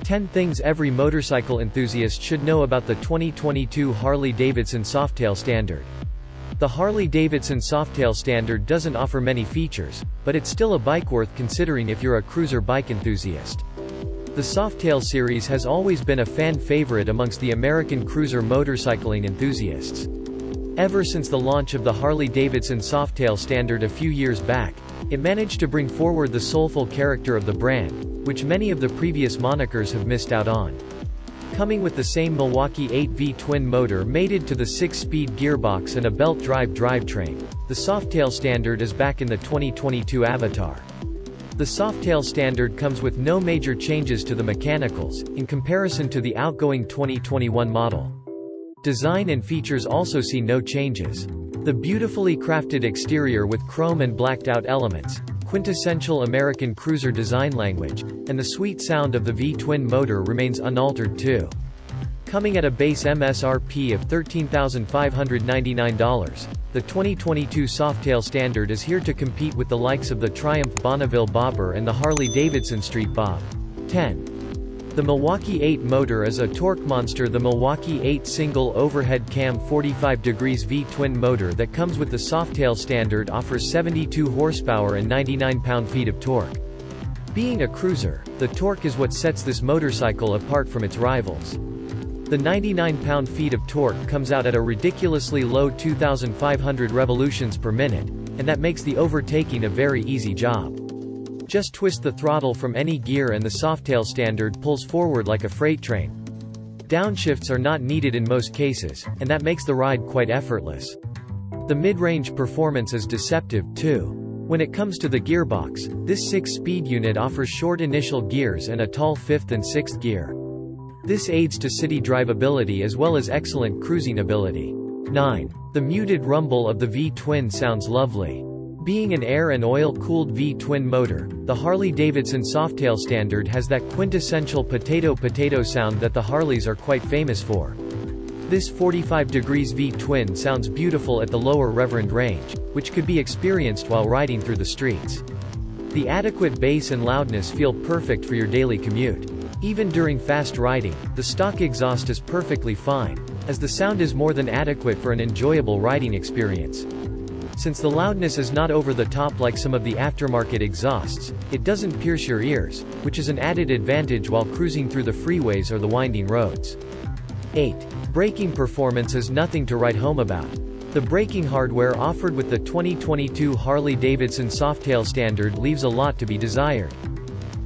10 Things Every Motorcycle Enthusiast Should Know About the 2022 Harley-Davidson Softail Standard. The Harley-Davidson Softail Standard doesn't offer many features, but it's still a bike worth considering if you're a cruiser bike enthusiast. The Softail series has always been a fan favorite amongst the American cruiser motorcycling enthusiasts. Ever since the launch of the Harley-Davidson Softail Standard a few years back, it managed to bring forward the soulful character of the brand, which many of the previous monikers have missed out on. Coming with the same Milwaukee-Eight V-twin motor mated to the 6-speed gearbox and a belt-drive drivetrain, the Softail Standard is back in the 2022 avatar. The Softail Standard comes with no major changes to the mechanicals, in comparison to the outgoing 2021 model. Design and features also see no changes. The beautifully crafted exterior with chrome and blacked-out elements, quintessential American cruiser design language, and the sweet sound of the V-twin motor remains unaltered too. Coming at a base MSRP of $13,599, the 2022 Softail Standard is here to compete with the likes of the Triumph Bonneville Bobber and the Harley-Davidson Street Bob. 10. The Milwaukee-Eight motor is a torque monster. The Milwaukee-Eight single overhead cam 45° V-twin motor that comes with the Softail Standard offers 72 horsepower and 99 pound-feet of torque. Being a cruiser, the torque is what sets this motorcycle apart from its rivals. The 99 pound-feet of torque comes out at a ridiculously low 2,500 revolutions per minute, and that makes the overtaking a very easy job. Just twist the throttle from any gear and the Softail Standard pulls forward like a freight train. Downshifts are not needed in most cases, and that makes the ride quite effortless. The mid-range performance is deceptive, too. When it comes to the gearbox, this 6-speed unit offers short initial gears and a tall 5th and 6th gear. This aids to city drivability as well as excellent cruising ability. 9. The muted rumble of the V-twin sounds lovely. Being an air and oil-cooled V-twin motor, the Harley-Davidson Softail Standard has that quintessential potato-potato sound that the Harleys are quite famous for. This 45° V-twin sounds beautiful at the lower reverend range, which could be experienced while riding through the streets. The adequate bass and loudness feel perfect for your daily commute. Even during fast riding, the stock exhaust is perfectly fine, as the sound is more than adequate for an enjoyable riding experience. Since the loudness is not over the top like some of the aftermarket exhausts, it doesn't pierce your ears, which is an added advantage while cruising through the freeways or the winding roads. 8. Braking performance is nothing to write home about. The braking hardware offered with the 2022 Harley-Davidson Softail Standard leaves a lot to be desired.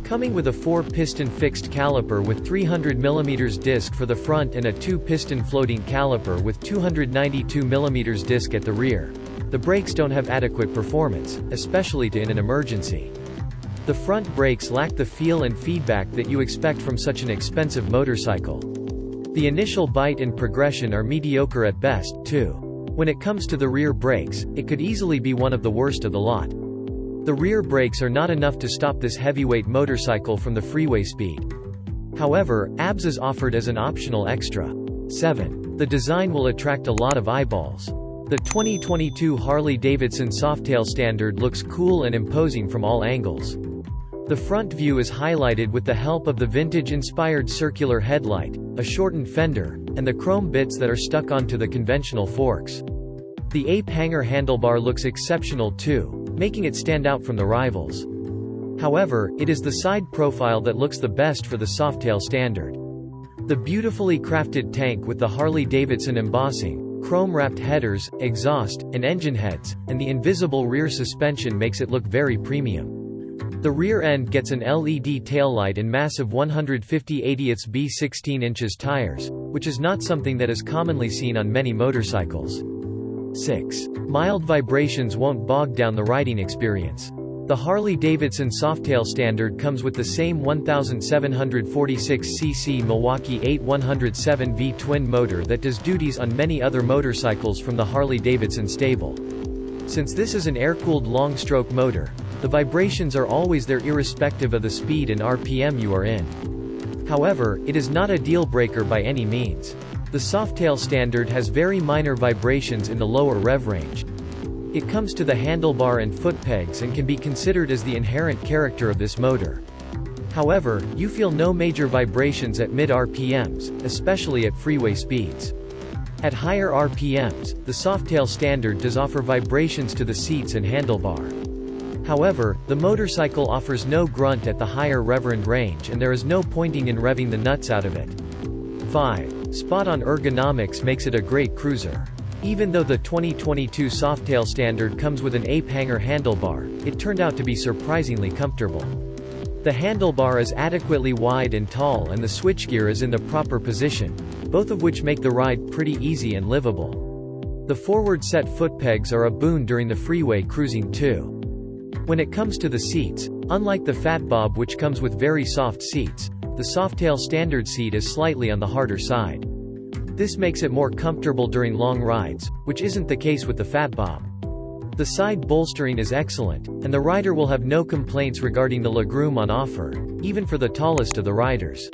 Coming with a 4-piston fixed caliper with 300mm disc for the front and a 2-piston floating caliper with 292mm disc at the rear, the brakes don't have adequate performance, especially in an emergency. The front brakes lack the feel and feedback that you expect from such an expensive motorcycle. The initial bite and progression are mediocre at best, too. When it comes to the rear brakes, it could easily be one of the worst of the lot. The rear brakes are not enough to stop this heavyweight motorcycle from the freeway speed. However, ABS is offered as an optional extra. 7. The design will attract a lot of eyeballs. The 2022 Harley-Davidson Softail Standard looks cool and imposing from all angles. The front view is highlighted with the help of the vintage-inspired circular headlight, a shortened fender, and the chrome bits that are stuck onto the conventional forks. The ape hanger handlebar looks exceptional too, making it stand out from the rivals. However, it is the side profile that looks the best for the Softail Standard. The beautifully crafted tank with the Harley-Davidson embossing, chrome-wrapped headers, exhaust, and engine heads, and the invisible rear suspension makes it look very premium. The rear end gets an LED taillight and massive 150/80 16 inches tires, which is not something that is commonly seen on many motorcycles. 6. Mild vibrations won't bog down the riding experience. The Harley-Davidson Softail Standard comes with the same 1,746cc Milwaukee-Eight 107 V-twin motor that does duties on many other motorcycles from the Harley-Davidson stable. Since this is an air-cooled long-stroke motor, the vibrations are always there irrespective of the speed and RPM you are in. However, it is not a deal-breaker by any means. The Softail Standard has very minor vibrations in the lower rev range. It comes to the handlebar and foot pegs and can be considered as the inherent character of this motor. However, you feel no major vibrations at mid-RPMs, especially at freeway speeds. At higher RPMs, the Softail Standard does offer vibrations to the seats and handlebar. However, the motorcycle offers no grunt at the higher reverend range and there is no pointing and revving the nuts out of it. 5. Spot-on ergonomics makes it a great cruiser. Even though the 2022 Softail Standard comes with an ape hanger handlebar, it turned out to be surprisingly comfortable. The handlebar is adequately wide and tall and the switchgear is in the proper position, both of which make the ride pretty easy and livable. The forward-set foot pegs are a boon during the freeway cruising too. When it comes to the seats, unlike the Fat Bob which comes with very soft seats, the Softail Standard seat is slightly on the harder side. This makes it more comfortable during long rides, which isn't the case with the Fat Bob. The side bolstering is excellent, and the rider will have no complaints regarding the legroom on offer, even for the tallest of the riders.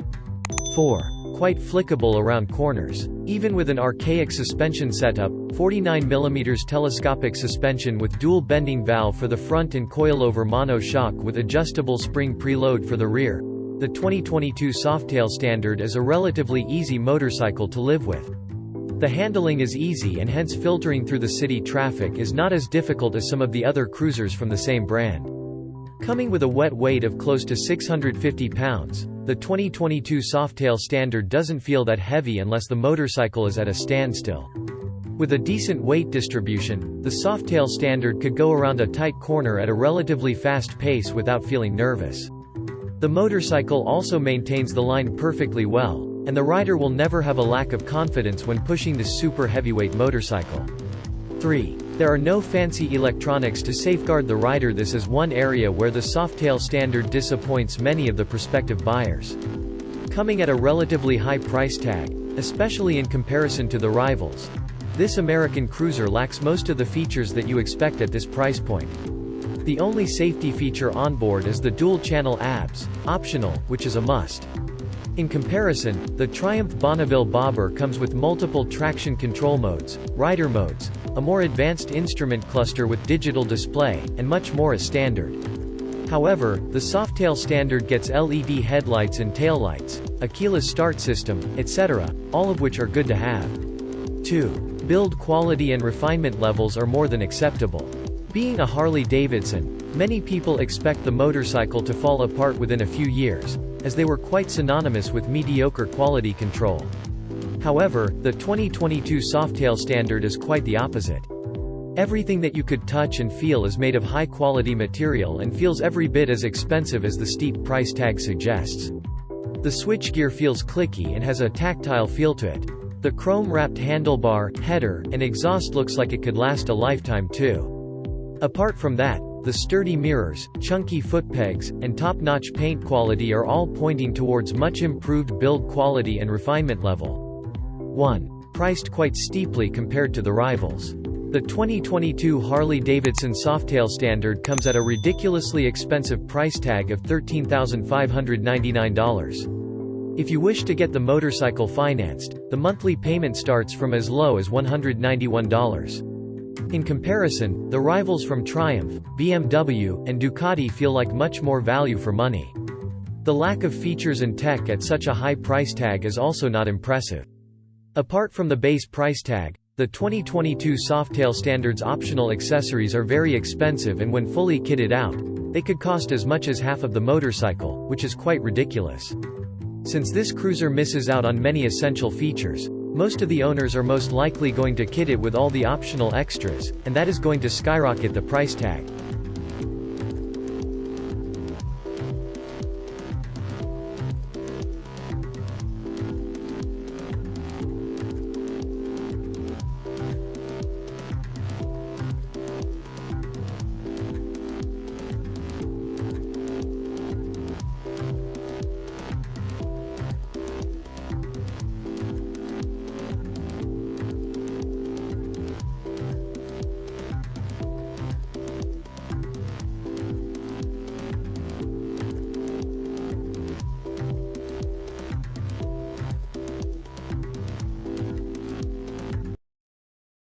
4. Quite flickable around corners. Even with an archaic suspension setup, 49mm telescopic suspension with dual bending valve for the front and coilover mono shock with adjustable spring preload for the rear, the 2022 Softail Standard is a relatively easy motorcycle to live with. The handling is easy and hence filtering through the city traffic is not as difficult as some of the other cruisers from the same brand. Coming with a wet weight of close to 650 pounds, the 2022 Softail Standard doesn't feel that heavy unless the motorcycle is at a standstill. With a decent weight distribution, the Softail Standard could go around a tight corner at a relatively fast pace without feeling nervous. The motorcycle also maintains the line perfectly well, and the rider will never have a lack of confidence when pushing this super heavyweight motorcycle. 3. There are no fancy electronics to safeguard the rider. This is one area where the Softail Standard disappoints many of the prospective buyers. Coming at a relatively high price tag, especially in comparison to the rivals, this American cruiser lacks most of the features that you expect at this price point. The only safety feature on board is the dual-channel ABS, optional, which is a must. In comparison, the Triumph Bonneville Bobber comes with multiple traction control modes, rider modes, a more advanced instrument cluster with digital display, and much more as standard. However, the Softail Standard gets LED headlights and taillights, a keyless start system, etc., all of which are good to have. 2. Build quality and refinement levels are more than acceptable. Being a Harley-Davidson, many people expect the motorcycle to fall apart within a few years, as they were quite synonymous with mediocre quality control. However, the 2022 Softail Standard is quite the opposite. Everything that you could touch and feel is made of high-quality material and feels every bit as expensive as the steep price tag suggests. The switchgear feels clicky and has a tactile feel to it. The chrome-wrapped handlebar, header, and exhaust looks like it could last a lifetime too. Apart from that, the sturdy mirrors, chunky foot pegs, and top-notch paint quality are all pointing towards much improved build quality and refinement level. 1. Priced quite steeply compared to the rivals. The 2022 Harley-Davidson Softail Standard comes at a ridiculously expensive price tag of $13,599. If you wish to get the motorcycle financed, the monthly payment starts from as low as $191. In comparison, the rivals from Triumph, BMW, and Ducati feel like much more value for money. The lack of features and tech at such a high price tag is also not impressive. Apart from the base price tag, the 2022 Softail Standard's optional accessories are very expensive and when fully kitted out, they could cost as much as half of the motorcycle, which is quite ridiculous. Since this cruiser misses out on many essential features, most of the owners are most likely going to kit it with all the optional extras, and that is going to skyrocket the price tag.